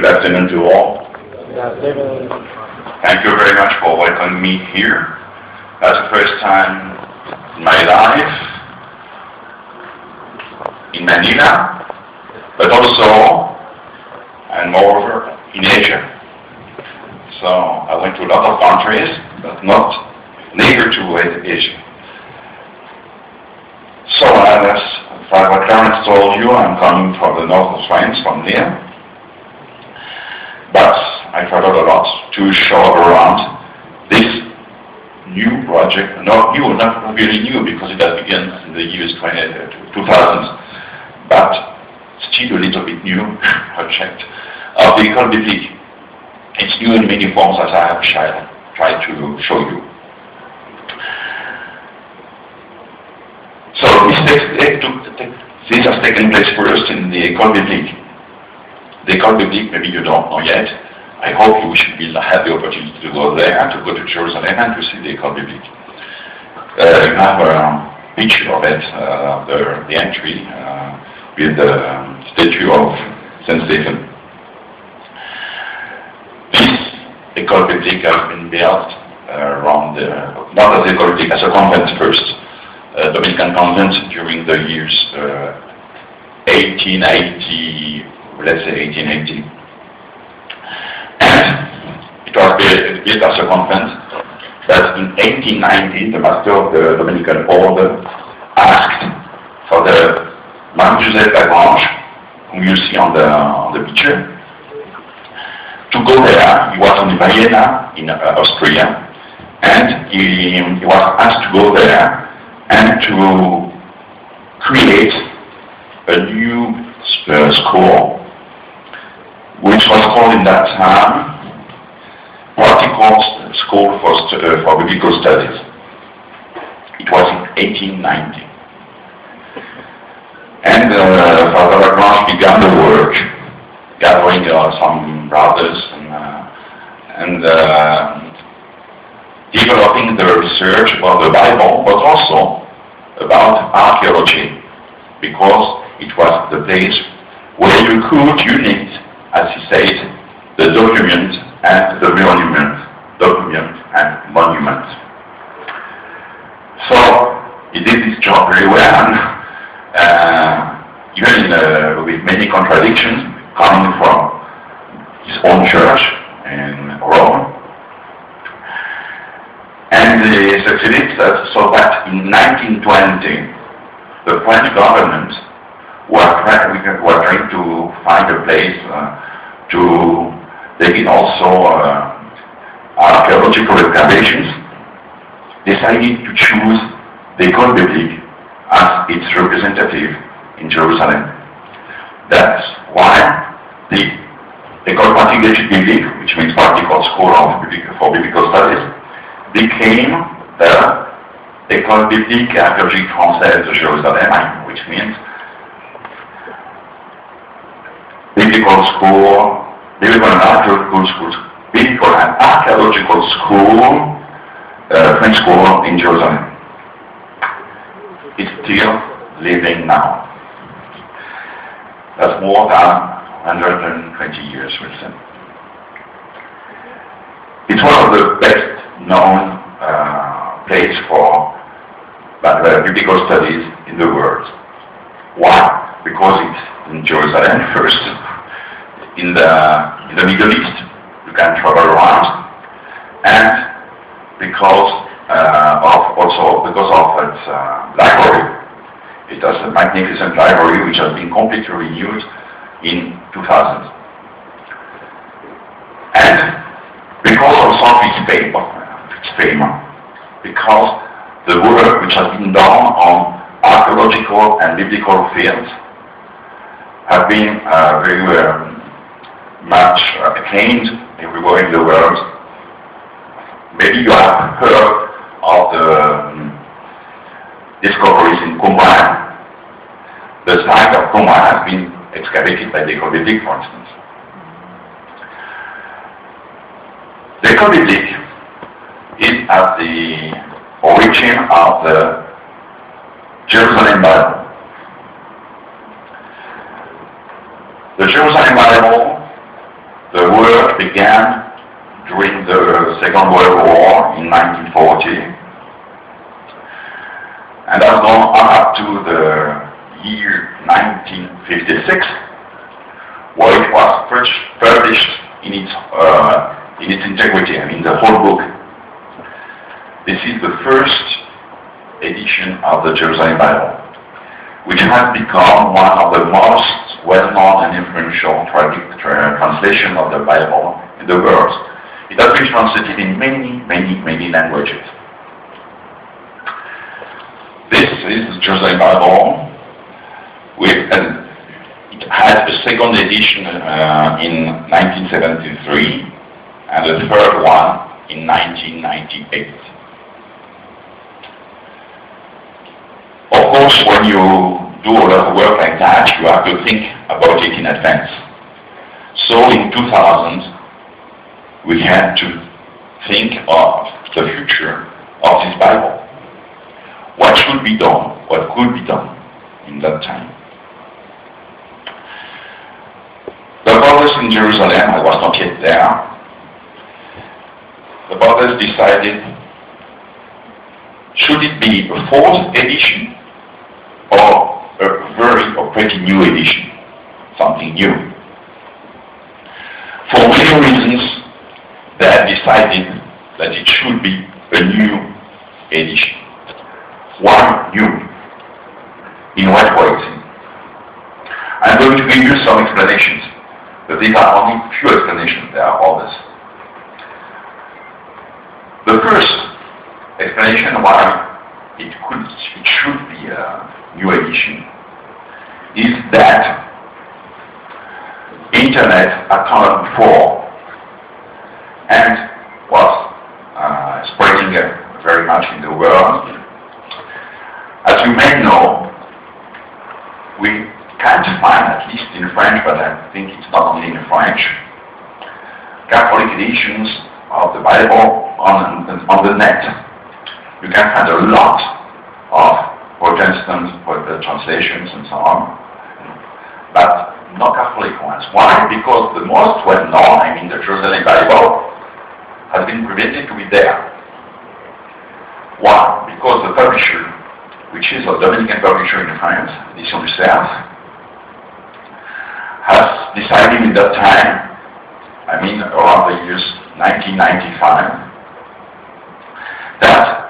Good afternoon to all. Good afternoon. Thank you very much for welcoming me here. That's the first time in my life in Manila, but also, and moreover, in Asia. So I went to a lot of countries, but not neighbor to Asia. So as Father Clarence told you, I'm coming from the north of France, from here. But I traveled a lot to show around this new project, not really new because it has begun in the years 2000, but still a little bit new project of the École biblique. It's new in many forms as I have tried to show you. So this has taken place first in the École biblique. The École biblique, maybe you don't know yet. I hope you will have the opportunity to go there, to go to Jerusalem and to see the École biblique. You have a picture of it, the entry, with the statue of Saint Stephen. This École biblique has been built around, not as École biblique, as a convent first, Dominican convent during the years 1880, let's say 1880. And it was built as a convent that in 1890 the master of the Dominican order asked for the Joseph Lagrange, whom you see on the picture, to go there. He was in Vienna, in Austria, and he was asked to go there and to create a new school, which was called in that time Practical School for Biblical Studies. It was in 1890. And Father Lagrange began the work, gathering some brothers and developing the research about the Bible, but also about archaeology, because it was the place where you could unite, as he said, the document and the monument. So he did this job very well, and even with many contradictions coming from his own church in Rome. And he succeeded so that in 1920 the French government were trying to find a place to take in also archaeological excavations, decided to choose the École biblique as its representative in Jerusalem. That's why the École biblique, which means Practical School for Biblical Studies, became the École biblique archéologique française de Jérusalem, which means biblical and archaeological school, French school in Jerusalem. It's still living now. That's more than 120 years, we'll say. It's one of the best known place for biblical studies in the world. Why? Because it's in Jerusalem first, in the Middle East. You can travel around, and because of its library. It has a magnificent library which has been completely renewed in 2000. And because also of its fame, because the work which has been done on archaeological and biblical fields have been very much acclaimed everywhere in the world. Maybe you have heard of the discoveries in Qumran. The site of Qumran has been excavated by the École biblique, for instance. The École biblique is at the origin of the Jerusalem Bible. The Jerusalem Bible research began during the Second World War in 1940 and has gone up to the year 1956, where it was first published in its integrity, I mean the whole book. This is the first edition of the Jerusalem Bible, which has become one of the most well-known and influential translations of the Bible in the world. It has been translated in many languages. This is the Jerusalem Bible. It had a second edition in 1973 and a third one in 1998. Of course, when you do a lot of work like that, you have to think about it in advance. So in 2000, we had to think of the future of this Bible. What should be done? What could be done in that time? The brothers in Jerusalem, I was not yet there, the brothers decided, should it be a fourth edition or a pretty new edition, something new? For many reasons, they had decided that it should be a new edition. Why new? In what ways? I'm going to give you some explanations, but these are only few explanations, there are others. The first explanation why it should be a new edition is that Internet accounted for and was spreading very much in the world. As you may know, we can't find, at least in French, but I think it's not only in French, Catholic editions of the Bible on the net. You can find a lot of Protestant translations and so on, but no Catholic ones. Why? Because the most well-known, I mean the Jerusalem Bible, has been prevented to be there. Why? Because the publisher, which is a Dominican publisher in France, Edition du Cerf, has decided in that time, I mean around the years 1995, that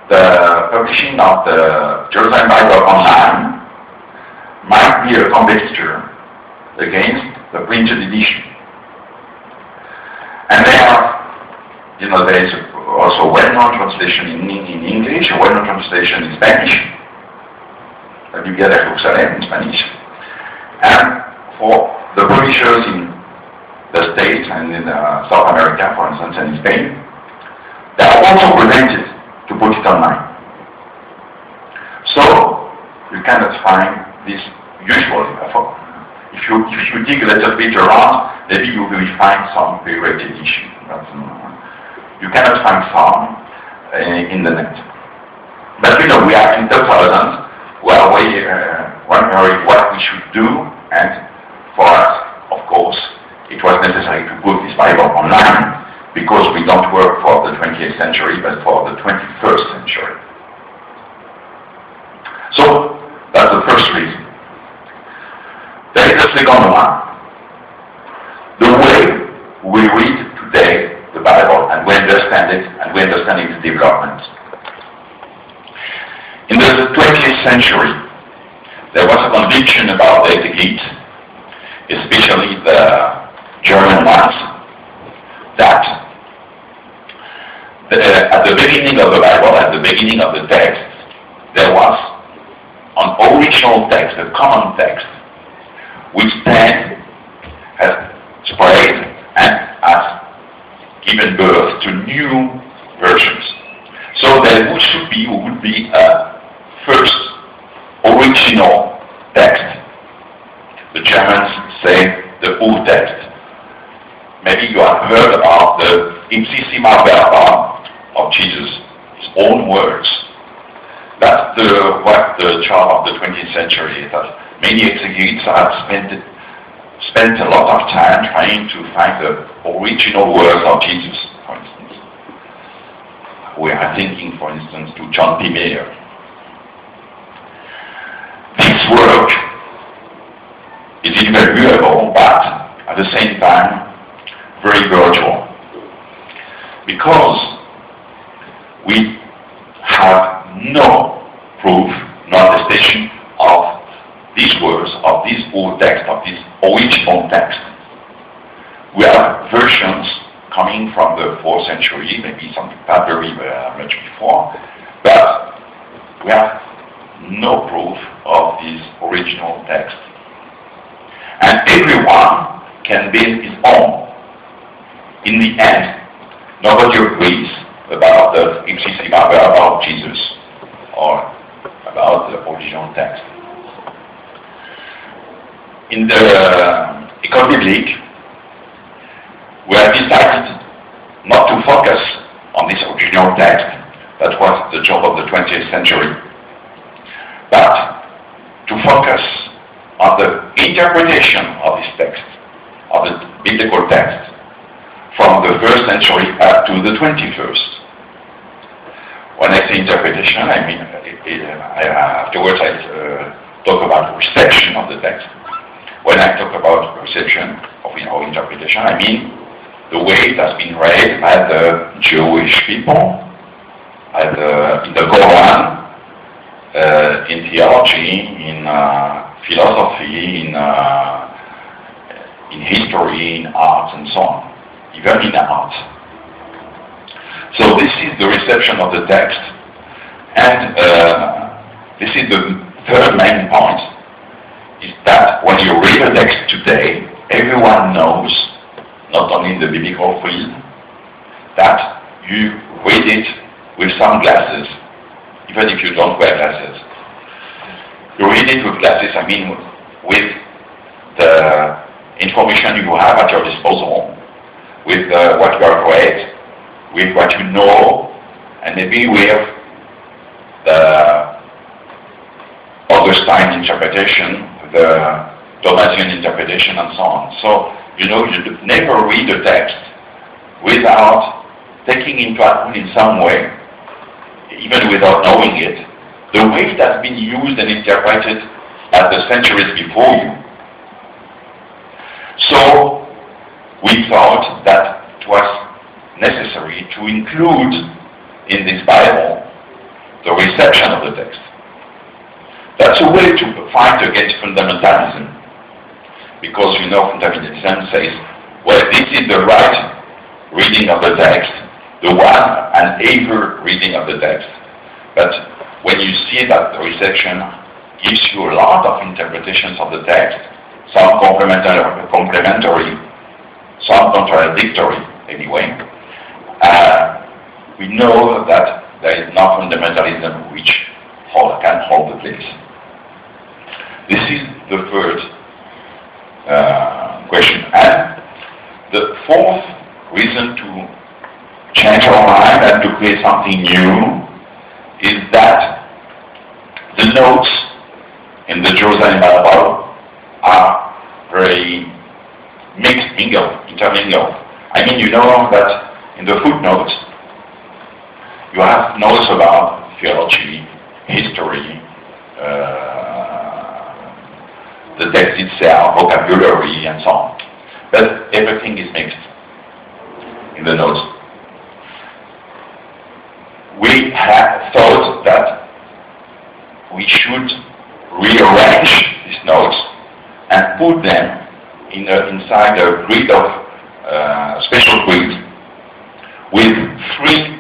the publishing of the Jerusalem Bible online might be a competitor against the printed edition. And there is also a well-known translation in English, a well-known translation in Spanish, la Biblique de Jérusalem in Spanish. And for the publishers in the States and in South America, for instance, and in Spain, they are also prevented to put it online. So, you cannot find this usually. If you dig a little bit around, maybe you will find some favorite edition. But, you cannot find some in the net. But we are in 2000, where we wondering what we should do, and for us, of course, it was necessary to put this Bible online, because we don't work for the 20th century, but for the 21st century. So, that's the first reason. There is a second one. The way we read today the Bible, and we understand it, and we understand its development. In the 20th century, there was a conviction about the elite, especially the German ones, that at the beginning of the Bible, at the beginning of the text, there was an original text, a common text, which then has spread and has given birth to new versions. So there would be a first original text. The Germans say the Urtext. Maybe you have heard of the Ipsissima Verba of Jesus, his own words. That's what the charm of the 20th century is. Many exegetes have spent spent a lot of time trying to find the original words of Jesus, for instance. We are thinking, for instance, to John P. Mayer. This work is invaluable, but at the same time, very virtual. Because we have no proof, no attestation of these words, of this old text, of this original text. We have versions coming from the 4th century, maybe some papyri much before, but we have no proof of this original text. And everyone can build his own. In the end, nobody agrees about the ipsissima verba about Jesus or about the original text. In the École biblique, we have decided not to focus on this original text, that was the job of the 20th century, but to focus on the interpretation of this text, of the biblical text, from the 1st century up to the 21st. When I say interpretation, I mean, afterwards I talk about reception of the text. When I talk about reception or interpretation, I mean the way it has been read by the Jewish people, in the Quran, in theology, in philosophy, in history, in art, and so on, even in art. So this is the reception of the text, and this is the third main point, is that when you read a text today, everyone knows, not only in the biblical field, that you read it with some glasses, even if you don't wear glasses. You read it with glasses, I mean with the information you have at your disposal, with what you have read, with what you know, and maybe with the Augustine interpretation, the Thomasian interpretation, and so on. So, you know, you never read a text without taking into account in some way, even without knowing it, the way it has been used and interpreted at the centuries before you. So, we thought that it was necessary to include in this Bible the reception of the text. That's a way to fight against fundamentalism, because you know fundamentalism says, well, this is the right reading of the text, the one and ever reading of the text. But when you see that the reception gives you a lot of interpretations of the text, some complementary, some contradictory anyway, we know that there is no fundamentalism which can hold the place. This is the third question. And the fourth reason to change our mind and to create something new is that the notes in the Jerusalem Bible are very mixed, intermingled. I mean, you know that in the footnotes you have notes about theology, history, the text itself, vocabulary, and so on. But everything is mixed in the notes. We had thought that we should rearrange these notes and put them inside a grid of special grid with three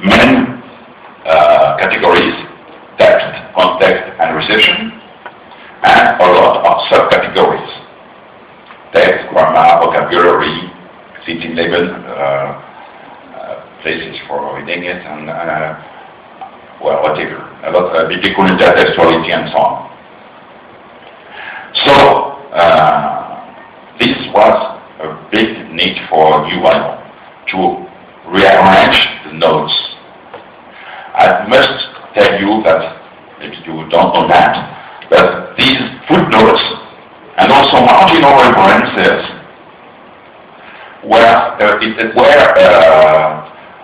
main categories: text, context, and reception, and a lot of subcategories: text, grammar, vocabulary, 11 places for reading it, and well, whatever, about biblical intertextuality and so on. So this was a big need for a new Bible, to rearrange the notes. I must tell you that, maybe you don't know that, but these footnotes and also marginal references were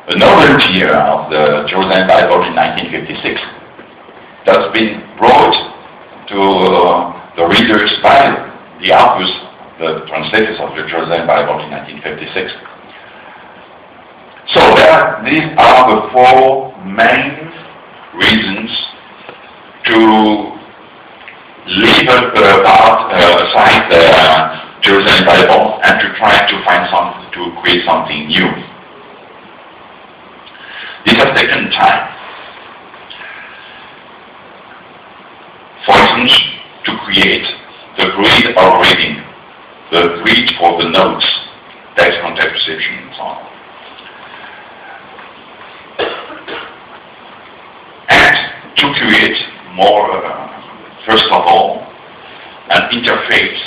a novelty of the Jerusalem Bible in 1956 that's been brought to the readers by the authors, the translators of the Jerusalem Bible in 1956. So these are the four main reasons to leave aside the Jerusalem Bible and to try to find something, to create something new. This has taken time. For instance, to create the grid of reading, the grid for the notes, text contextualization, and so on. And to create more, first of all, an interface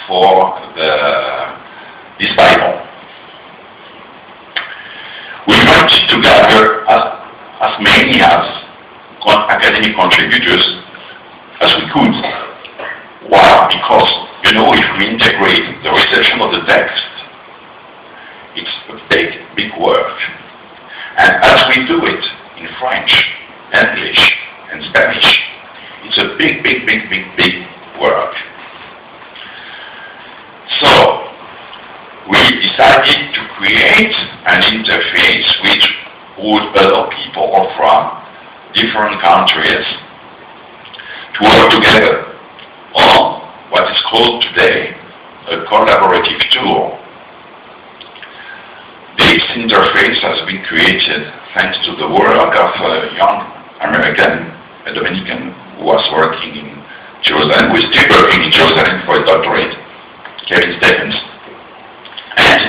for this Bible. We wanted to gather as many academic contributors as we could. Why? Because, you know, if we integrate the reception of the text, it's a big work. And as we do it in French, English, and Spanish, it's a big work. So, we decided to create an interface which would allow people from different countries to work together on what is called today a collaborative tool. This interface has been created thanks to the work of a young American, a Dominican, who was working in Jerusalem, who is still working in Jerusalem for a doctorate, Kevin Stephens. And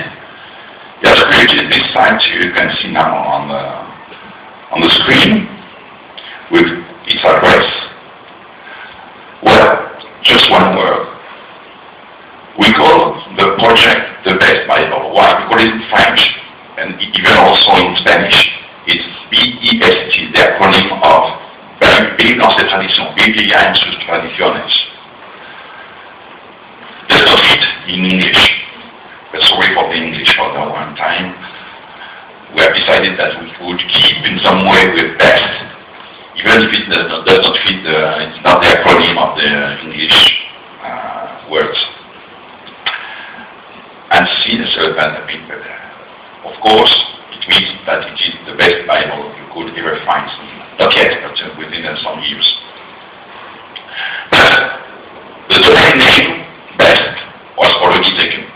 he has created this site you can see now on the screen with its address. Well, just one word. We call the project the best Bible. Why? Because it's in French and even also in Spanish. It's BEST, the acronym of Biblique dans ses traditions, Biblia en sus tradiciones. There's no fit in English. But sorry for the English for the one time. We have decided that we would keep in some way with best, even if it does not fit, it's not the acronym of the English words. And since of course, it means that it is the best Bible you could ever find. Not yet, but within some years. But the domain name, best, was already taken.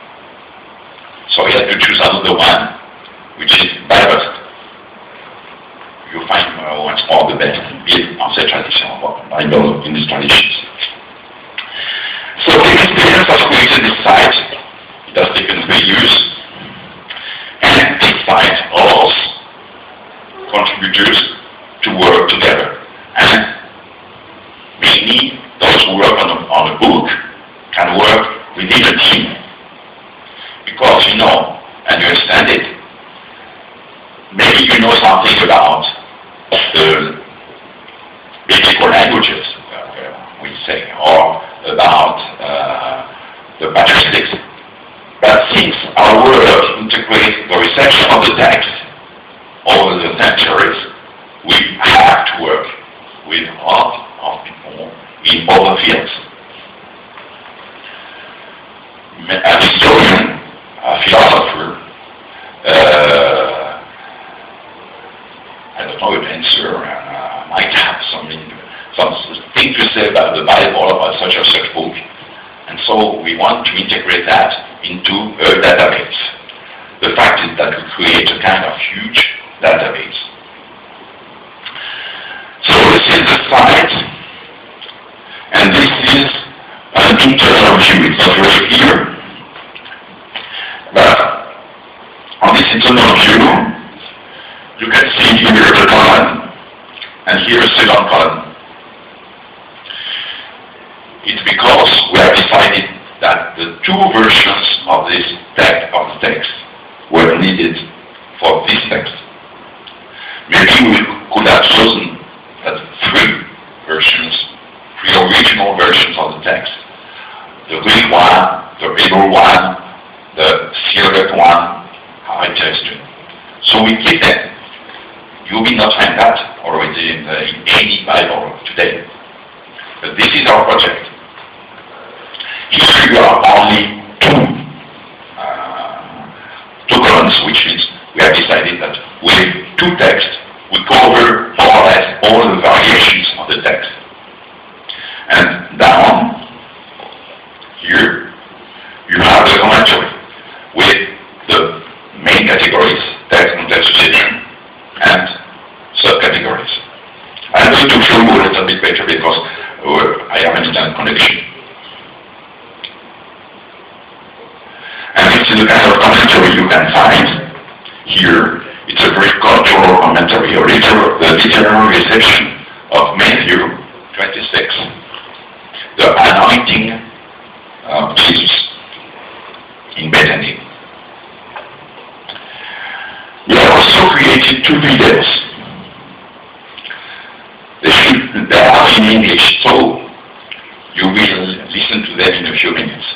So we had to choose another one, which is Bible. You find once more the best built on cette tradition of Bible in these traditions. So the experience has created this site. It has taken 3 years. And this site allows contributors to work together. And mainly those who work on a book can work within a team. Because you know, and you understand it, maybe you know something about the biblical languages, we say, or about the patristics. But since our work integrates the reception of the text over the centuries, we have to work with a lot of people in other fields. A historian, a philosopher, I don't know, a dancer, might have something to say about the Bible, about such or such book. And so we want to integrate that into a database. The fact is that we create a kind of huge database. So this is the site, and this is an internal view. It's not very clear. But on this internal view, you can see here the column, and here a second column. It's because we have decided that the 2 versions of this text were needed for this text. Maybe we could have chosen that 3 versions, 3 original versions of the text. The Greek Hebrew one, the Syriac one are interesting. So we keep them. You will not find that already in any Bible today. But this is our project. Here you are only two columns, which means we have decided that with two texts, we cover more or less all the variations of the text. And down here, you have the commentary with the main categories, text, context, situation, and subcategories. I'm going to show you a little bit better because I have an internet connection. And this is the kind of commentary you can find here. It's a very cultural commentary, the literary reception of Matthew 26, the anointing of Jesus in Bethany. We have also created two videos. They are in English, so you will listen to them in a few minutes.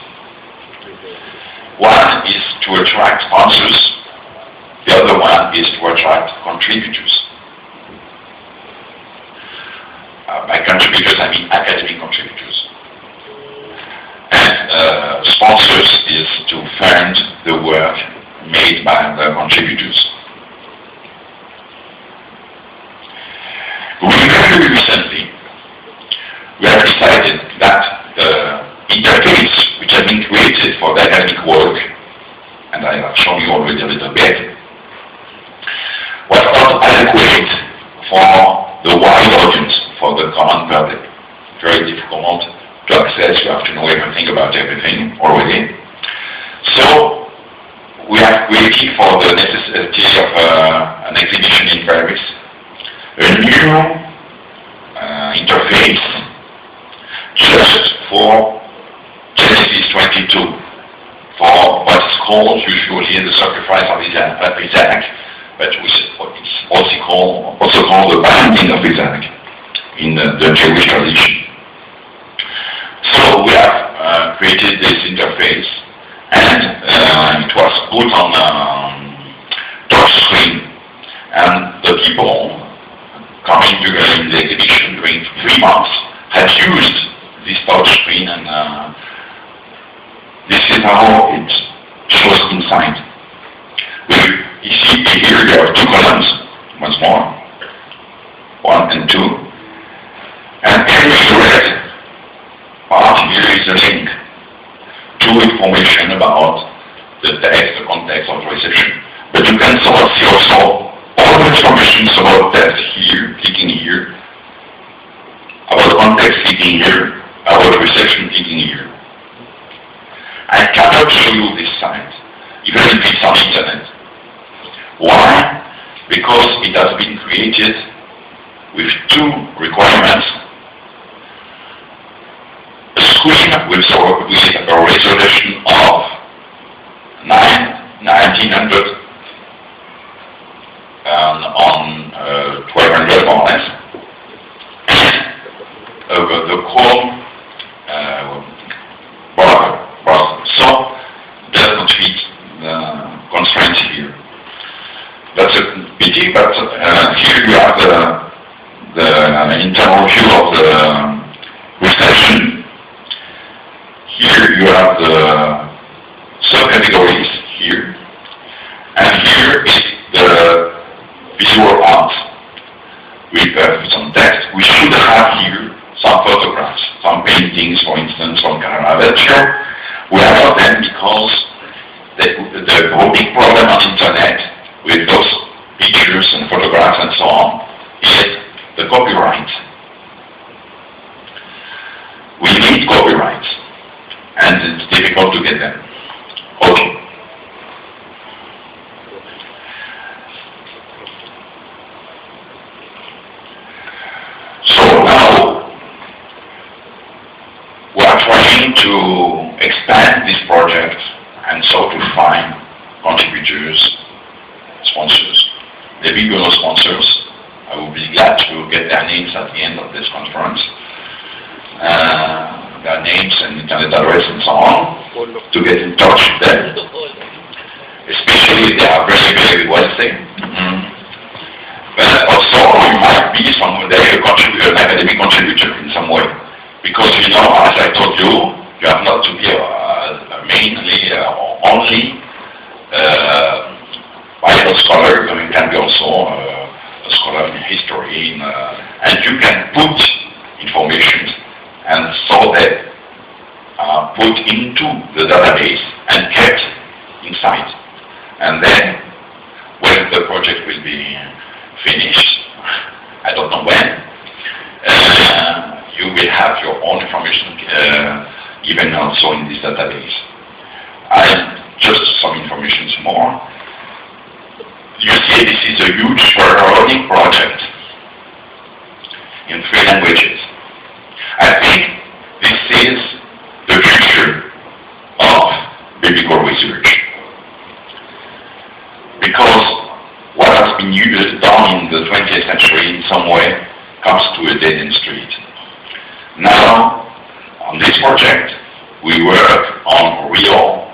One is to attract sponsors, the other one is to attract contributors. By contributors, I mean academic contributors. And sponsors is to fund the work made by the contributors. Very recently, we have decided that the interface which has been created for the academic work, and I have shown you already a little bit, was not adequate for the wide audience, for the common public. Very difficult to access, you have to know everything about everything already. So, we have created for the necessity of an exhibition in Paris, a new interface just for Genesis 22, for what's called usually the sacrifice of Isaac, but it's also called the binding of Isaac in the Jewish tradition. So we have created this interface, and it was put on touch screen, and the people coming during the exhibition during 3 months have used this touch screen, and this is how it shows inside. You see here you have two columns, once more, 1 and 2, and every red part here is a link to information about the text, the context of the reception. But you can sort of see also all the information about text here, clicking here, about context clicking here, about reception clicking here. I cannot show you this site, even if it's on internet. Why? Because it has been created with two requirements. A screen with a resolution of 1900 on 1200 more or less, and the Chrome browser. So does not fit the constraints here. That's a pity, but here you have the internal view of the reception. Here you have the subcategories here, and here is the visual art with some text. We should have here some photographs, some paintings, for instance, from Caravaggio. We have them because the big problem on internet with those pictures and photographs and so on is the copyright. We need copyrights, and it's difficult to get them. Okay. So now we are trying to expand this project and so to find contributors, sponsors. Maybe you know sponsors. I will be glad to get their names at the end of this conference. their names and internet address and so on, to get in touch with them, especially if they are very, very wealthy. But also, you might be someday an academic contributor in some way. Because, you know, as I told you, you have not to be mainly or only Bible scholar. You can be also a scholar in history, and you can put information and so that put into the database and kept inside. And then, when the project will be finished, I don't know when, you will have your own information given also in this database. And just some information more. You see, this is a huge archaeological project in 3 languages. I think this is the future of biblical research. Because what has been done in the 20th century in some way comes to a dead-end street. Now, on this project, we work on real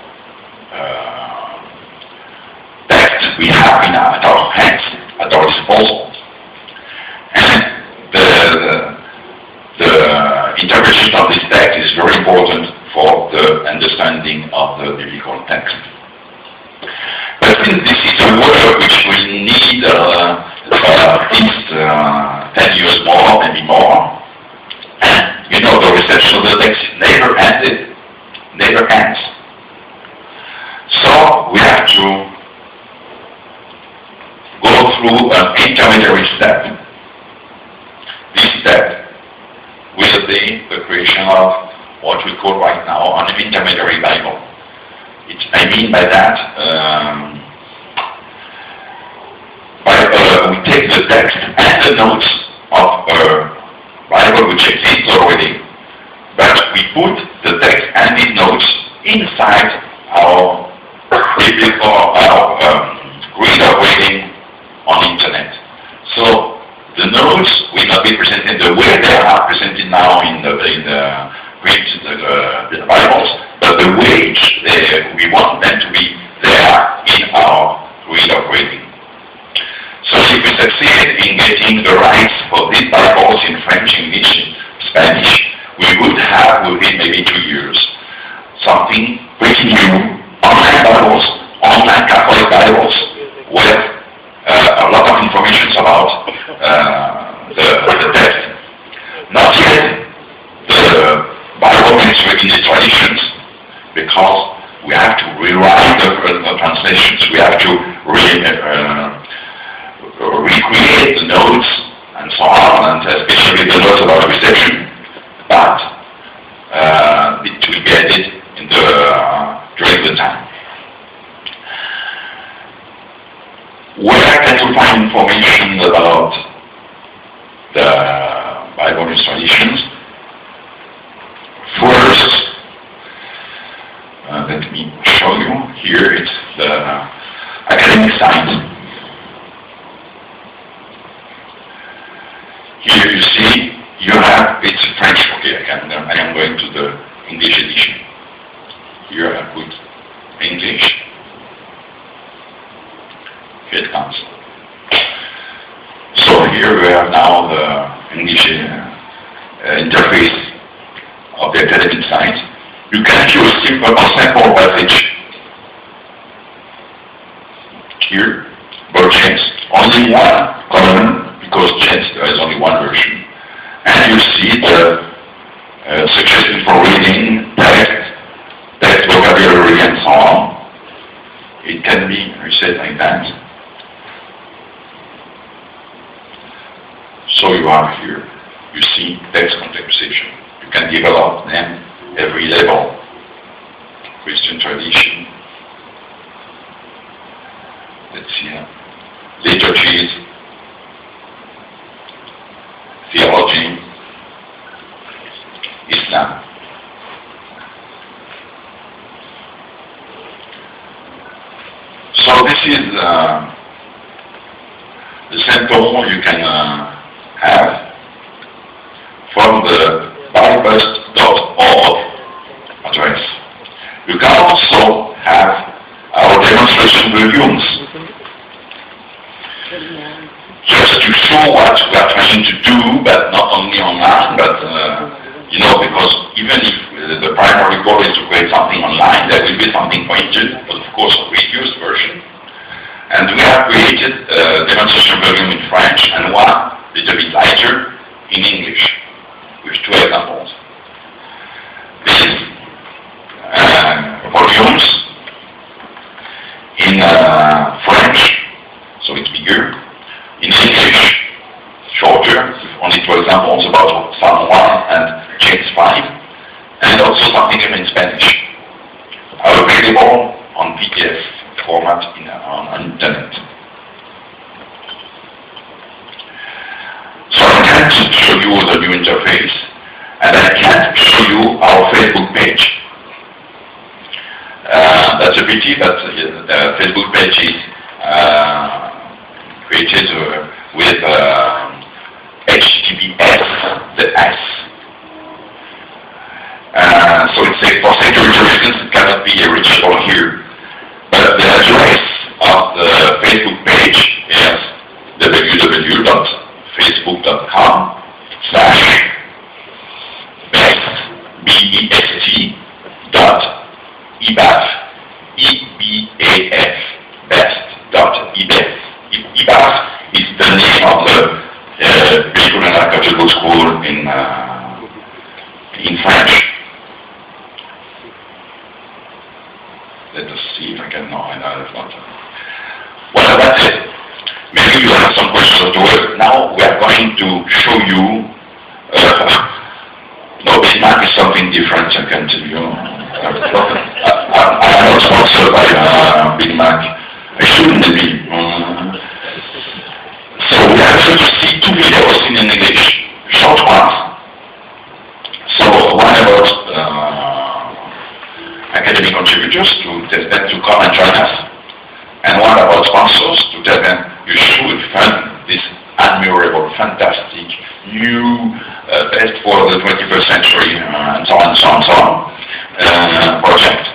text we have at our hands, at our disposal. And the interpretation of this text is very important for the understanding of the biblical text. But since this is a work which will need at least 10 years more, maybe more, and you know the reception of the text never ended, never ends. So we have to go through an intermediary step. This step will be the creation of what we call right now an intermediary Bible. I mean by that, we take the text and the notes of a Bible which exists already, but we put the text and the notes inside our biblical, grid of reading on internet. So the notes will not be presented the way they are presented now in the Bibles, but the way we want them to be there in our grid of reading. So if we succeed in getting the rights for these Bibles in French, English, Spanish, we would have within maybe 2 years something pretty new, online Bibles, online Catholic Bibles, with a lot of information about the text. Not yet the Bible in its traditions, because we have to rewrite the translations, we have to recreate the notes and so on, and especially the notes about reception, but it will be added during the time. Where can you find information about the Bible installations? First, let me show you. Here it's the academic site. Here you see, you have, it's French, okay, I am going to the English edition. Here I put English. Here it comes. So here we have now the English interface of the academic site. You can view a simple passage here, about James. Only one column, because James there is only one version. And you see the suggestion for reading, text vocabulary, and so on. It can be reset like that. So you have here, you see text contextualization. You can develop them every level. Christian tradition. Let's see. Liturgies. Theology. Islam. So this is the sample you can have from the bibus.org volumes. Just to show what we are trying to do, but not only online, but you know, because even if the primary goal is to create something online, there will be something for internet, but of course a reduced version. And we have created a demonstration volume in French and one little bit lighter in English, with two examples. These volumes in French, so it's bigger. In English, shorter, only two examples about Psalm 1 and James 5, and also something in Spanish, are available on PDF format on internet. So I can't show you the new interface, and I can't show you our Facebook page. That's a pity, but the Facebook page is created with HTTPS, the S. So it's for security reasons it cannot be reachable here. But the address of the Facebook page is www.best.ebaf, E-B-A-F, best.ebaf. EBAF is the name of the École and archéologique school in French. Let us see if I can know. I know it's not. Well, that's it. Maybe you have some questions to it. Now we are going to show you. No, biblique is something different, I can tell you. I am not sponsored by biblique. I shouldn't be. So we are going to see two videos in English, short ones. So one about academic contributors to tell them to come and join us, and one about sponsors to tell them you should fund this admirable, fantastic, new, best for the 21st century, and so on, so on, so on, project.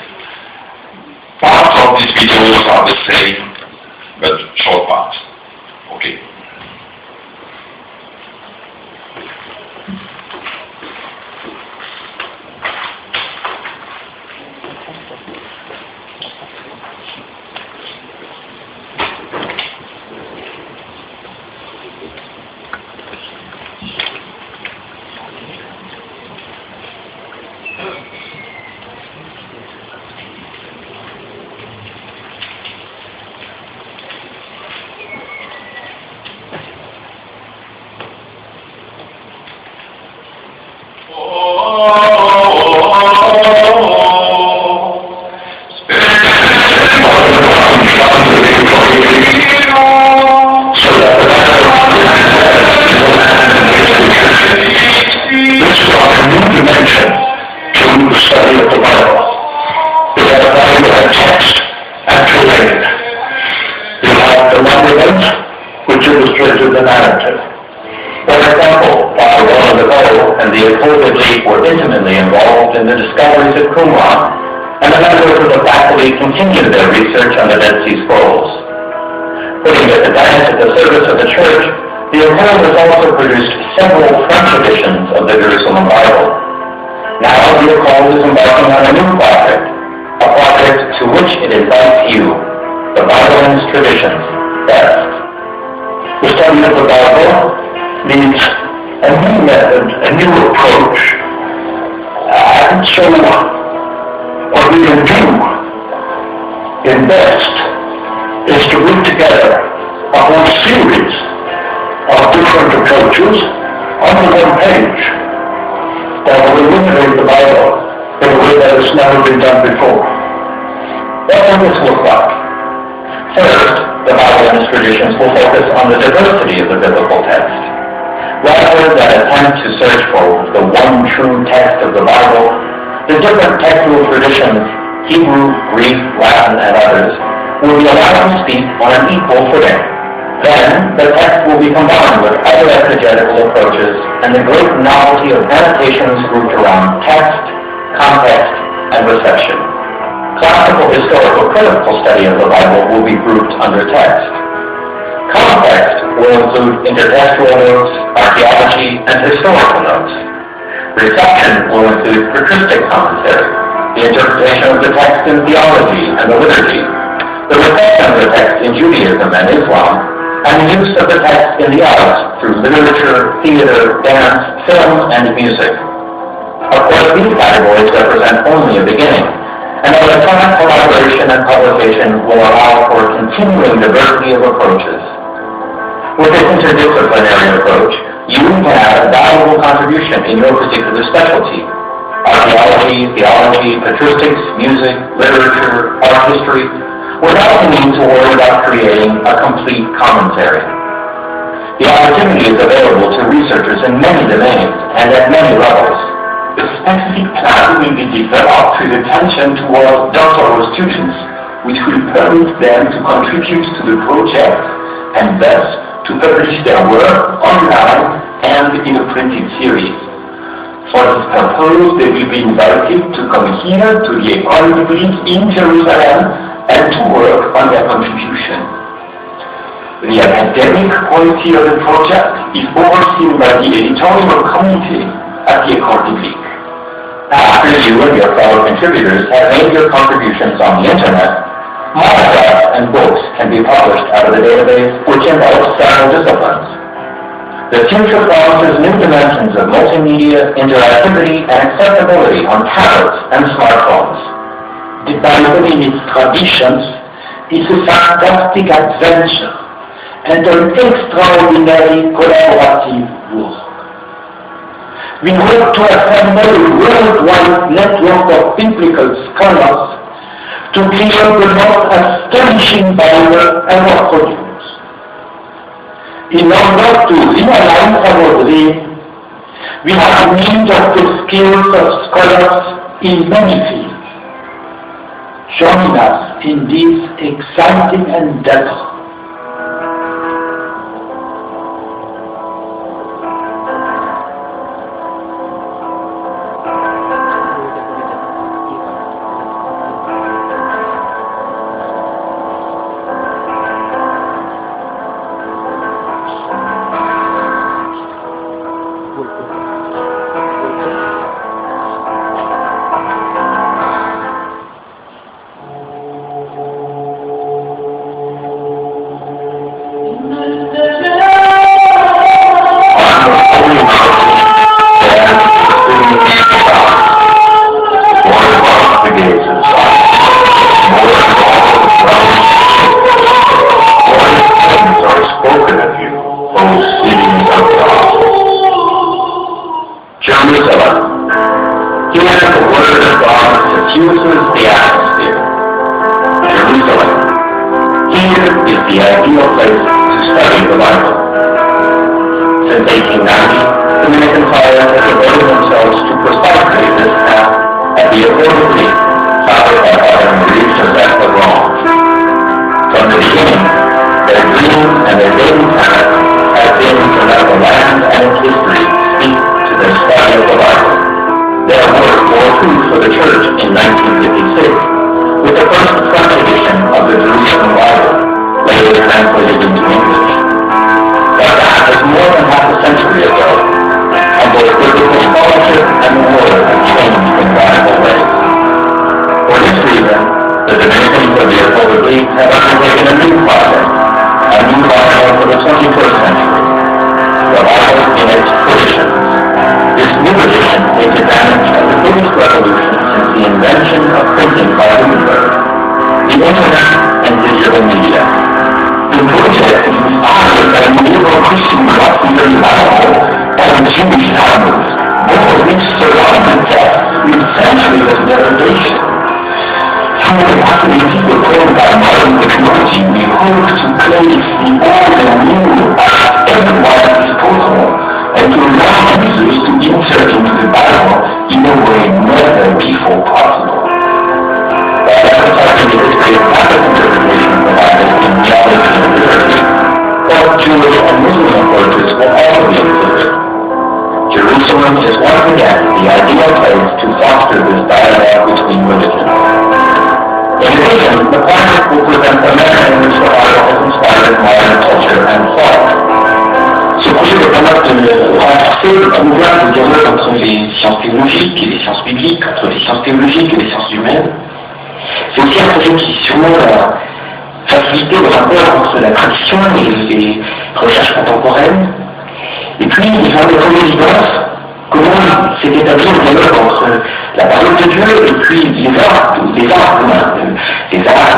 Parts of these videos are the same, but short parts. Okay. Continue their research on the Dead Sea Scrolls. Putting this advantage at the service of the Church, the École has also produced several French editions of the Jerusalem Bible. Now the École is embarking on a new project, a project to which it invites you, the Bible and its traditions, best. The study of the Bible needs a new method, a new approach. So what we can do in best is to bring together a whole series of different approaches on one page that will illuminate the Bible in a way that has never been done before. What will this look like? First, the Bible and its traditions will focus on the diversity of the biblical text. Rather than attempt to search for the one true text of the Bible, the different textual traditions, Hebrew, Greek, Latin, and others, will be allowed to speak on an equal footing. Then, the text will be combined with other exegetical approaches and the great novelty of annotations grouped around text, context, and reception. Classical historical critical study of the Bible will be grouped under text. Context will include intertextual notes, archaeology, and historical notes. Reception will include patristic commentary, the interpretation of the text in theology and the liturgy, the reception of the text in Judaism and Islam, and the use of the text in the arts through literature, theater, dance, film, and music. Of course, these categories represent only a beginning, and electronic collaboration and publication will allow for a continuing diversity of approaches. With this interdisciplinary approach, you can add a valuable contribution in your particular specialty: archaeology, theology, patristics, music, literature, art history, without the need to worry about creating a complete commentary. The opportunity is available to researchers in many domains and at many levels. The specific plan will be developed with attention towards doctoral students, which will permit them to contribute to the project and thus to publish their work online and in a printed series. For this purpose, they will be invited to come here to the École biblique in Jerusalem and to work on their contribution. The academic quality of the project is overseen by the editorial committee at the École biblique. After you and your fellow contributors have made your contributions on the Internet, monographs and books can be published out of the database, which involves several disciplines. The future promises new dimensions of multimedia, interactivity, and accessibility on tablets and smartphones. The Bible in its traditions is a fantastic adventure and an extraordinary collaborative work. We hope to assemble a worldwide network of biblical scholars to create the most astonishing Bible ever produced. In order to realize our dream, we have need of the skills of scholars in many fields. Join us in this exciting endeavor. Jerusalem is once again the ideal place to foster this dialogue between religions. In addition, the project will present the manner in which the Bible has inspired modern culture and thought. Ce projet va permettre de renforcer et de promouvoir le dialogue entre les sciences théologiques et les sciences bibliques, entre les sciences théologiques et les sciences humaines. C'est aussi un projet qui sûrement va faciliter le rapport entre la tradition et les recherches contemporaines. Et puis, il va mettre en évidence comment s'est établi un dialogue entre la parole de Dieu et puis les arts,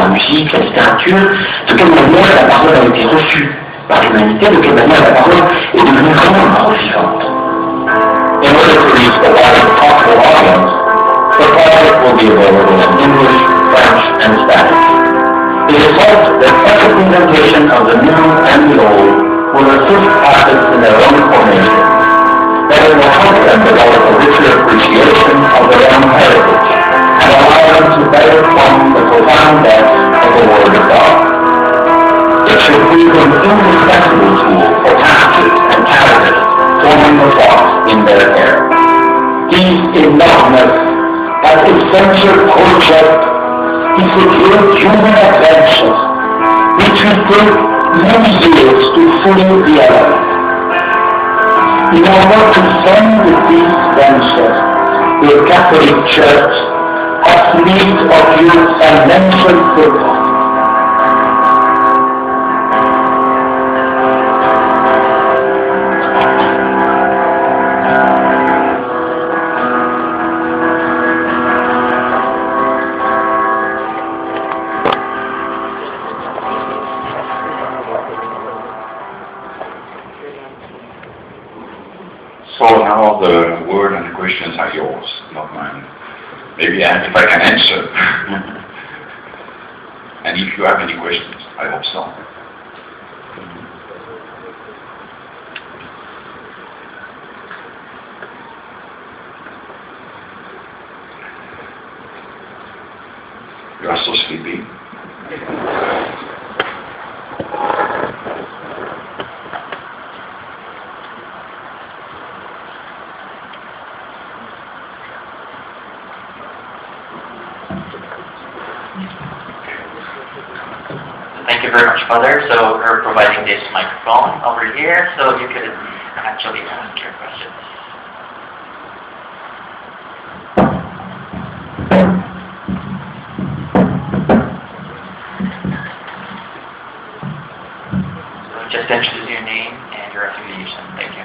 la musique, la littérature, de quelle manière la parole a été reçue par l'humanité, de quelle manière la parole est devenue vraiment une parole vivante. In order to reach a wide cultural audience, the project will be available in English, French, and Spanish. It is hoped that such a presentation of the new and the old will assist Catholics in their own formation, that it will help them develop a richer appreciation of their own heritage, and allow them to better form the profound depths of the Word of God. It should prove an indispensable tool for pastors and catechists forming the flocks in their care. This enormous and essential project is a great human adventure which will take many years to fully realize. In order to fund this venture, the Catholic Church has need of your financial support. So now the word and the questions are yours, not mine. Maybe if I can answer. And if you have any questions, I hope so. You are so sleepy. Thank you very much, Father. So we're providing this microphone over here, so you could actually ask your questions. So just introduce your name and your affiliation. Thank you.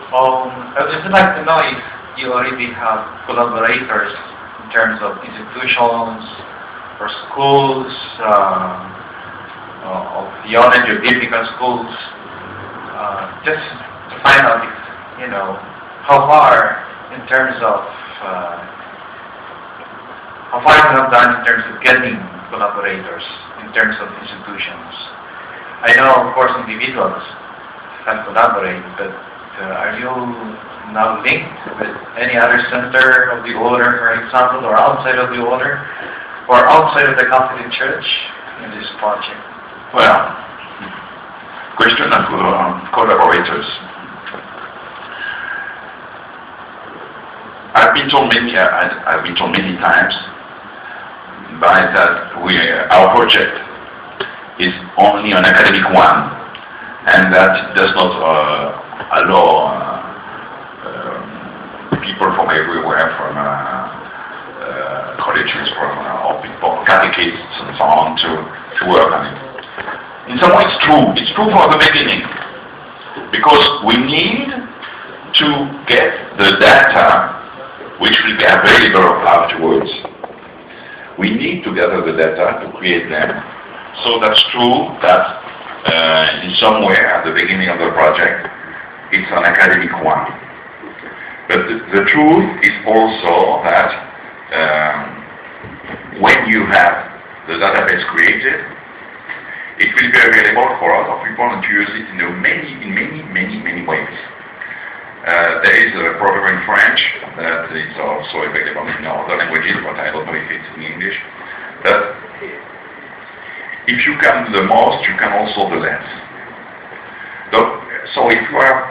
I would just like to know if you already have collaborators in terms of institutions or schools of theology or biblical schools, just to find out if, how far in terms of how far you have done in terms of getting collaborators in terms of institutions. I know, of course, individuals can collaborate, but are you now linked with any other center of the order, for example, or outside of the order, or outside of the Catholic Church in this project? Well, question of collaborators. I've been told many times by that our project is only an academic one, and that does not allow people from everywhere, from colleges, or people, catechists and so on, to work on it. In some way it's true. It's true from the beginning, because we need to get the data which will be available afterwards. We need to gather the data to create them. So that's true that in somewhere at the beginning of the project, it's an academic one. But the truth is also that when you have the database created, it will be available for a lot of people to use it in many ways. There is a proverb in French that is also available in other languages, but I don't know if it's in English, that if you can do the most, you can also do less. So if you have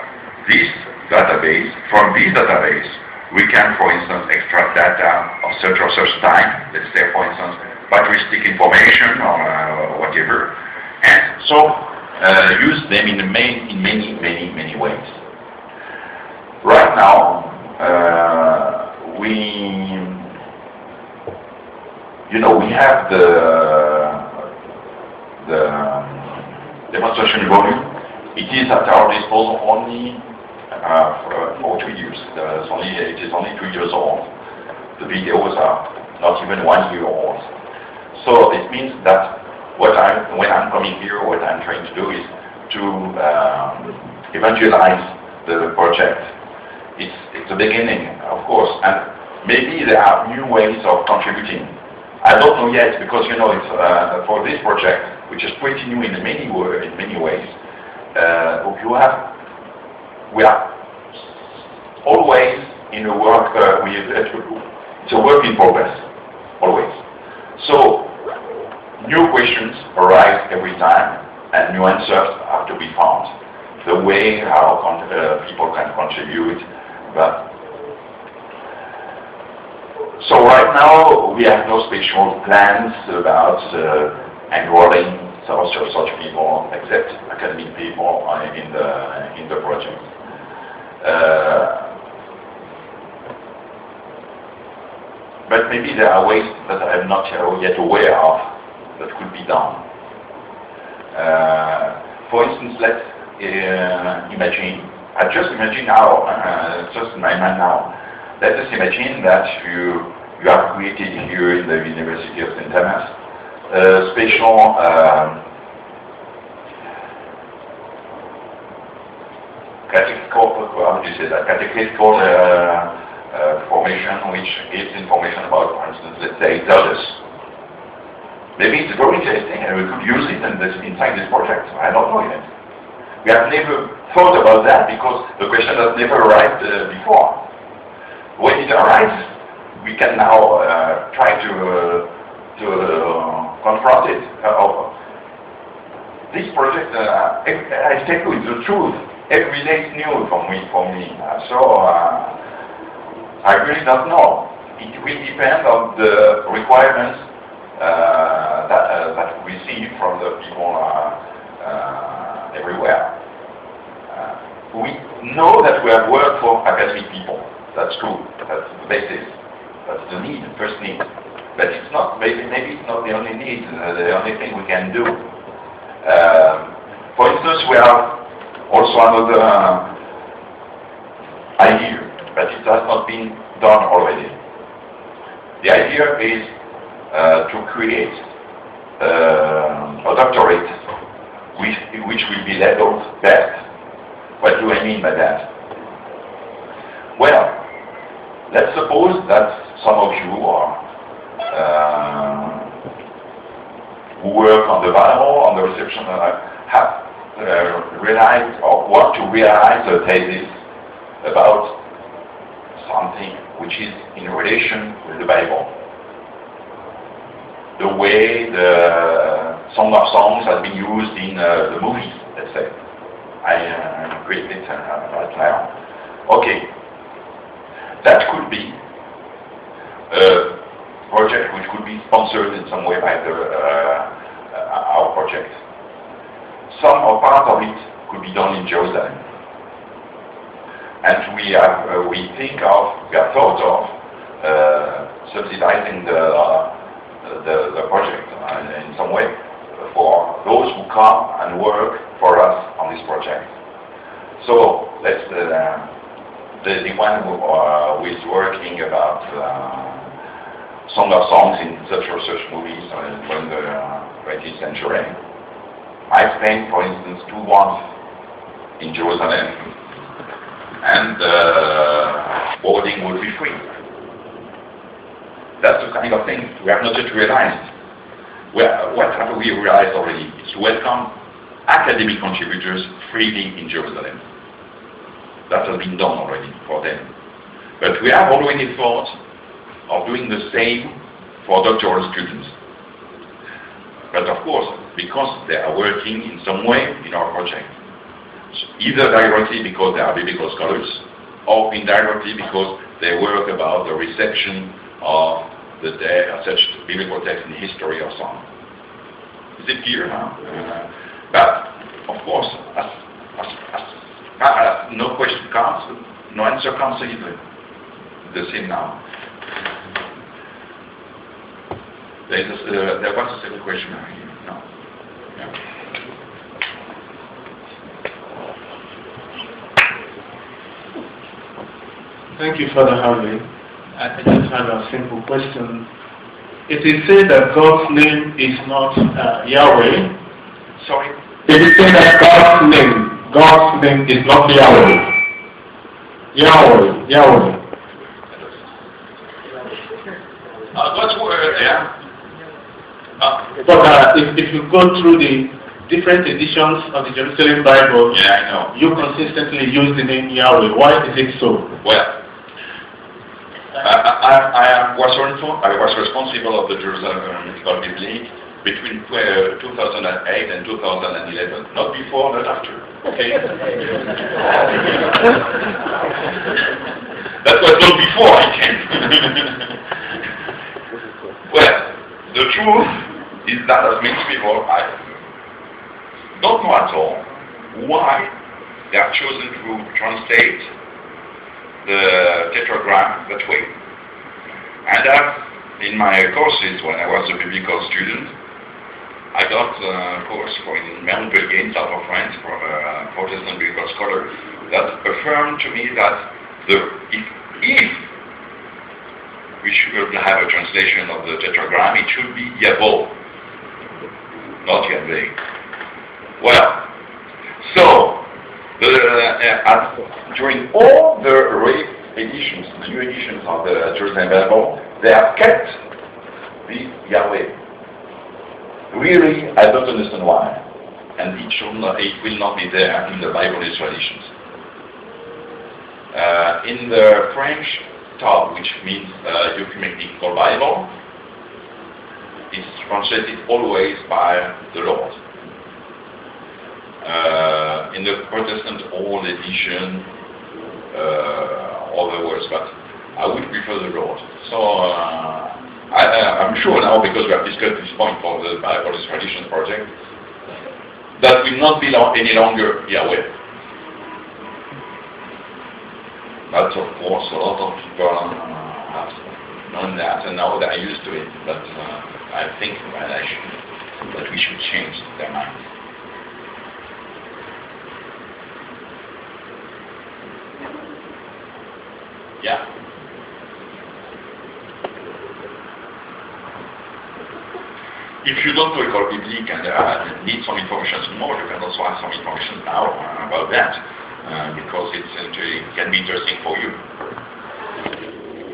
this database, from this database, we can, for instance, extract data of such or such time, let's say, for instance, patristic information or whatever, and so use them in many ways. Right now, we have the demonstration volume. It is at our disposal only for 2 years. It is only 2 years old. The videos are not even 1 year old. So it means that when I'm coming here, what I'm trying to do is to evangelize the project. It's the beginning, of course, and maybe there are new ways of contributing. I don't know yet, because it's for this project, which is pretty new in many ways. We are always in a work. It's a work in progress, always. So new questions arise every time, and new answers have to be found. The way how people can contribute. So right now we have no special plans about enrolling such people, except academic people in the project. But maybe there are ways that I'm not yet aware of that could be done. For instance, let's imagine. I just imagine now, just in my mind now, let us imagine that you have created here in the University of Santo Tomas a special catechetical formation which gives information about, for instance, let's say, Toulouse. Maybe it's very interesting and we could use it inside this project. I don't know yet. We have never thought about that because the question has never arrived before. When it arrives, we can now try to confront it. This project, I tell you, it's the truth. Every day is new for me. So I really don't know. It will depend on the requirements that we receive from the people everywhere. We know that we have worked for academic people. That's true. That's the basis. That's the need, the first need. But it's not. Maybe it's not the only need. The only thing we can do. For instance, we have also another idea, but it has not been done already. The idea is to create a doctorate which will be labeled best. What do I mean by that? Well, let's suppose that some of you who work on the Bible, on the reception, have realized or want to realize a thesis about something which is in relation with the Bible. The way the Song of Songs has been used in the movies, let's say. I created it right now. Okay. That could be a project which could be sponsored in some way by our project. Some or part of it could be done in Jérusalem. And we have thought of subsidizing the project in some way for those who come and work for us on this project. So let's the one who is working about Song of Songs in such or such movies from the 20th century. I spent, for instance, 2 months in Jerusalem, and boarding would be free. That's the kind of thing we have not yet realized. what have we realized already? Is to welcome academic contributors freely in Jerusalem. That has been done already for them. But we have already thought of doing the same for doctoral students. But of course, because they are working in some way in our project, either directly because they are biblical scholars, or indirectly because they work about the reception of such biblical text in history or so on. Is it clear now? But of course, no question comes, no answer comes either. The same now. There was a second question here. No. Yeah. Thank you, Father Herve. I just have a simple question. It is said that God's name is not Yahweh. Sorry? It is said that God's name is not Yahweh. Yahweh. God's word, yeah. But if you go through the different editions of the Jerusalem Bible, yeah, I know. You consistently use the name Yahweh. Why is it so? Well, I was responsible of the Jerusalem École biblique between 2008 and 2011. Not before, not after. Okay? That was not before I came. Well, the truth is that as many people, I don't know at all why they have chosen to translate the tetragram that way. And in my courses, when I was a biblical student, I got a course in Manila in south of France from a Protestant biblical scholar that affirmed to me that if we should have a translation of the tetragram, it should be Yavo, not Yahweh. Well, so during all the editions, the new editions of the Jerusalem Bible, they have kept the Yahweh. Really, I don't understand why, and it will not be there in the Bible traditions. In the French Table, which means ecumenical Bible, it's translated always by the Lord. In the Protestant Old Edition, other words, but I would prefer the Lord. So I'm sure now, because we have discussed this point for the Bible Traditions project, that will not be any longer Yahweh. But of course, a lot of people have known that, and now they are used to it. But I think that we should change their mind. Yeah. If you don't know École biblique and need some information more, you can also have some information now about that, because it can be interesting for you.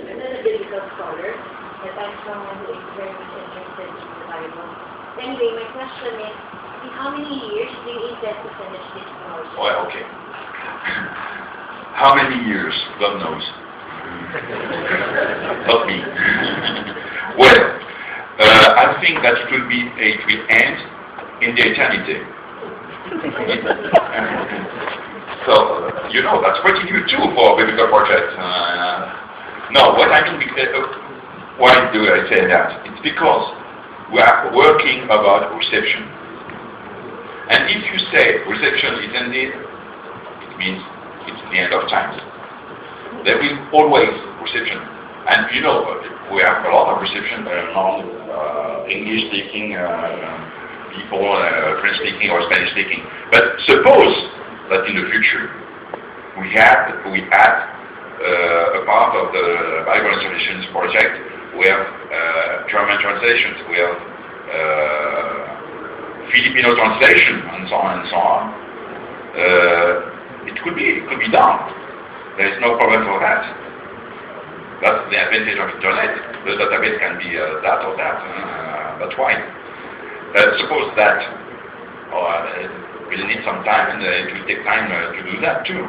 I'm not a biblical scholar, but I'm someone who is very much interested in the Bible. Anyway, my question is, in how many years do you intend to finish this course? Well, okay. How many years? God knows. Not me. Well, I think that it will end in the eternity. So, that's pretty new too for a biblical project. No, what I mean, why do I say that? It's because we are working about reception. And if you say reception is ended, it means it's the end of times. There will always reception. And we have a lot of reception among English-speaking people, French-speaking or Spanish-speaking. But suppose that in the future we add a part of the Bible Translations project, we have German translations, we have Filipino translation, and so on and so on. It could be done. There is no problem for that. That's the advantage of internet. The database can be that or that. That's why. suppose that we'll need some time, and it will take time to do that too.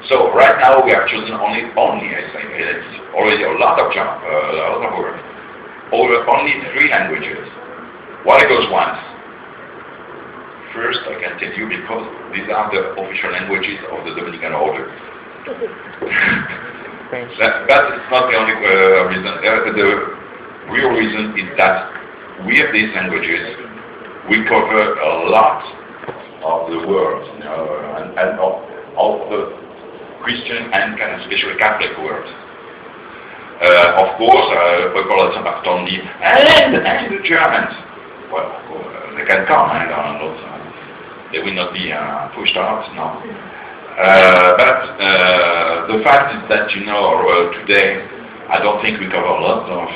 So right now we have chosen only I think it's already a lot of work. Only 3 languages. Why those ones? First, I can tell you because these are the official languages of the Dominican order. But it's not the only reason. The real reason is that with these languages, we cover a lot of the world, and of the Christian and kind of especially Catholic world. Of course, people are only, and the Germans. Well, they can come, and they will not be pushed out, no. But the fact is that, today, I don't think we cover a lot of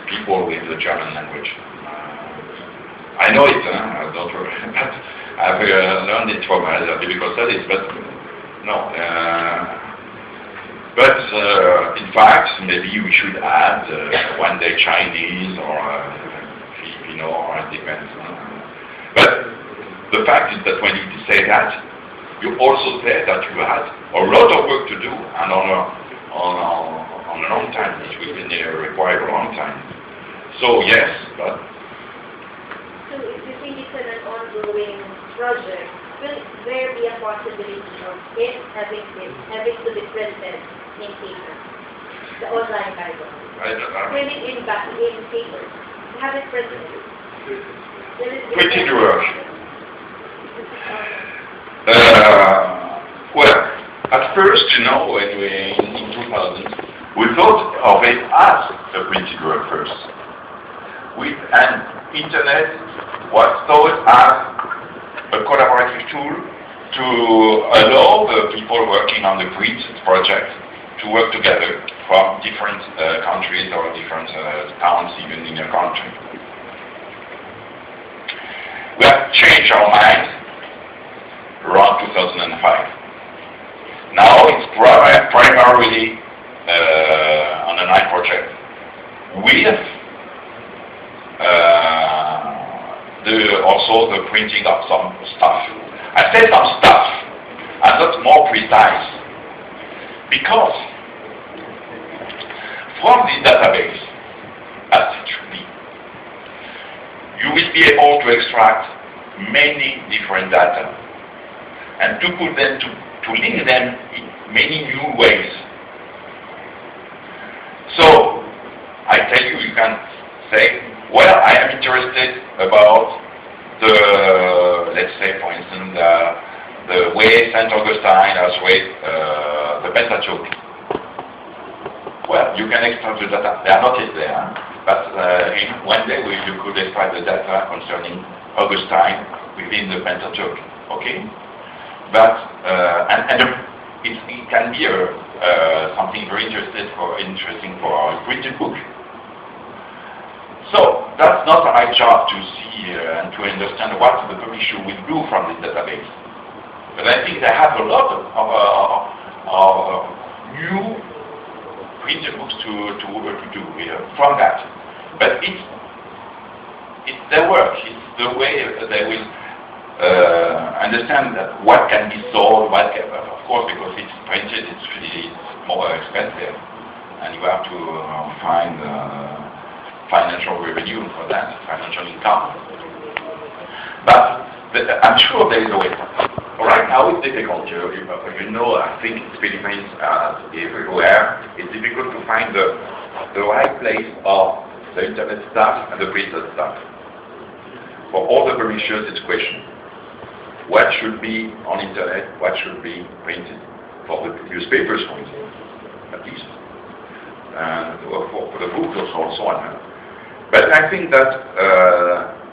people with the German language. I know it, don't worry, but I've learned it from biblical studies, but no. In fact, maybe we should add one day Chinese or Filipino, or it depends. But the fact is that when you say that, you also say that you had a lot of work to do, and on a long time, it will require a long time. So yes, but... So if you think it's an ongoing project, will there be a possibility of it having to be printed in paper? The online Bible. I don't know. Print it in paper. Have it printed. Pretty work. Well, at first, when in 2000, we thought of it as a printed work first. And internet was thought as a collaborative tool to allow the people working on the print project to work together from different countries or different towns, even in a country. We have changed our mind around 2005. Now it's primarily on an online project with also the printing of some stuff. I say some stuff, and not more precise, because from the database, as it should be, you will be able to extract many different data and to put them to link them in many new ways. So I tell you, you can say, well, I am interested about let's say, for instance, the way St. Augustine has read the Pentateuch. Well, you can extract the data. They are not yet there, but in one day you could extract the data concerning Augustine within the Pentateuch. Okay, but it can be something very interesting for our printed book. So that's not my job to see and to understand what the publisher will do from this database. But I think they have a lot of new printed books to do from that. But it's their work. It's the way they will understand that what can be sold. Of course, because it's printed, it's more expensive, and you have to find financial revenue for that, financial income. But I'm sure there is a way. Right now it's difficult. I think it's Philippines everywhere. It's difficult to find the right place of the internet stuff and the printed stuff. For all the publishers, it's a question. What should be on internet? What should be printed? For the newspapers, for instance, at least. For the books also on. But I think that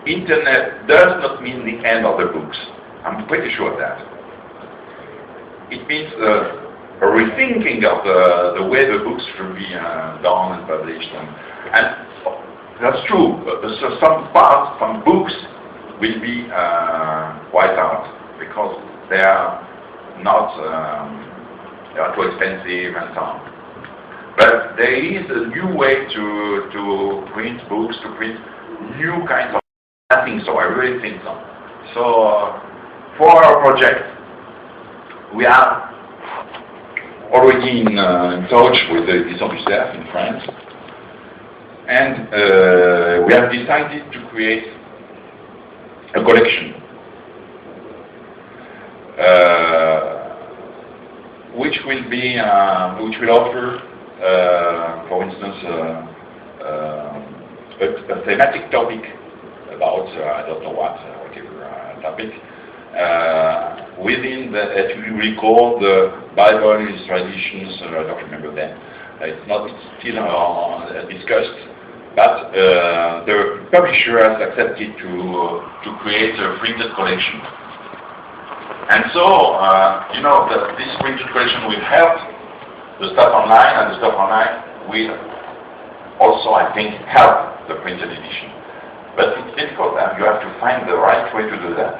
internet does not mean the end of the books. I'm pretty sure of that. It means a rethinking of the way the books should be done and published. And that's true. So some books will be wiped out because they are not they are too expensive and so on. But there is a new way to print books, to print new kind of, I think so, I really think so. So, for our project, we are already in touch with the officers in France, and we have decided to create a collection which will offer, for instance, a thematic topic about I don't know what, whatever topic, within that we recall the Bible, its traditions. I don't remember them. It's still discussed, but the publisher has accepted to create a printed collection. And so, this printed collection will help the stuff online, and the stuff online will also, I think, help the printed edition. But it's difficult, and you have to find the right way to do that.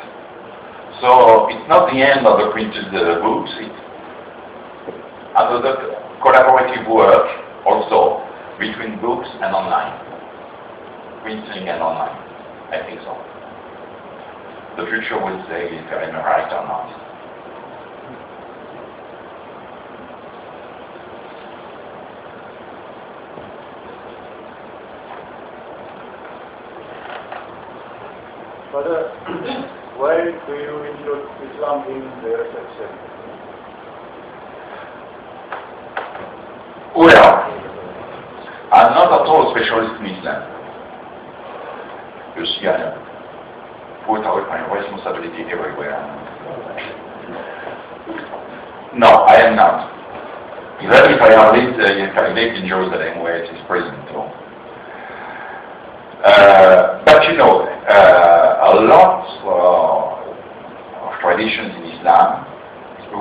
So it's not the end of the printed books, it's another collaborative work also between books and online. Printing and online, I think so. The future will say if I'm right or not. Father, why do you include Islam in the reception? Well, I'm not at all a specialist in Islam. You see, I put out my responsibility everywhere. No, I am not. Even if I lived in Jerusalem, where it is present. But a lot of traditions in Islam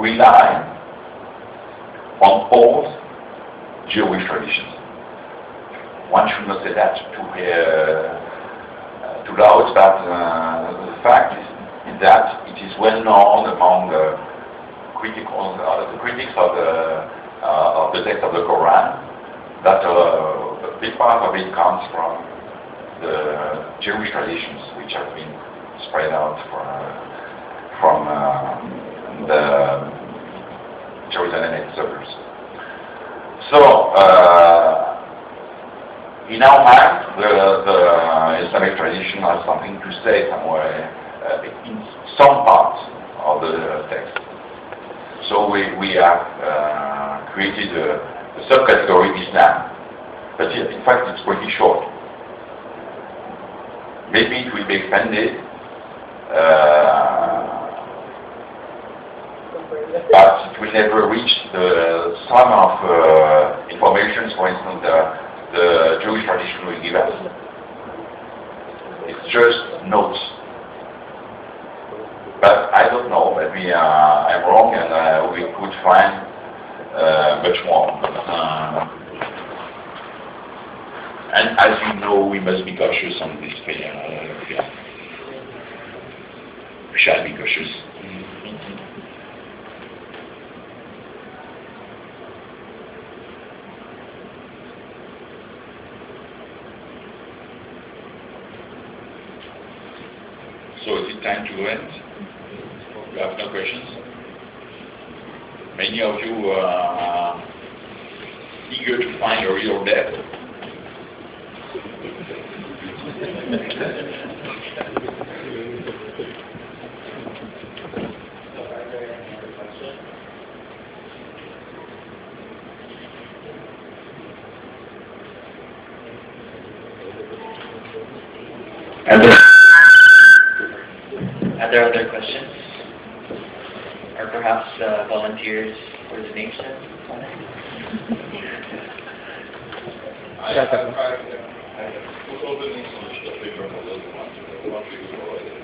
rely on old Jewish traditions. One should not say that too loud, but the fact is that it is well known among the critics of the text of the Quran that a big part of it comes from the Jewish traditions, which have been spread out from the Jerusalem suburbs. So, in our mind, the Islamic tradition has something to say somewhere in some parts of the text. So we have created a subcategory Islam, but in fact it's pretty short. Maybe it will be expanded, but it will never reach the sum of information, for instance, the Jewish tradition will give us. It's just notes. But I don't know, maybe I'm wrong, and we could find much more. And as you know, we must be cautious on this field. We shall be cautious. So is it time to end? You have no questions? Many of you are eager to find a real depth. Are there other questions? Or perhaps volunteers for the nation? I put all the links on the paper for those who want to go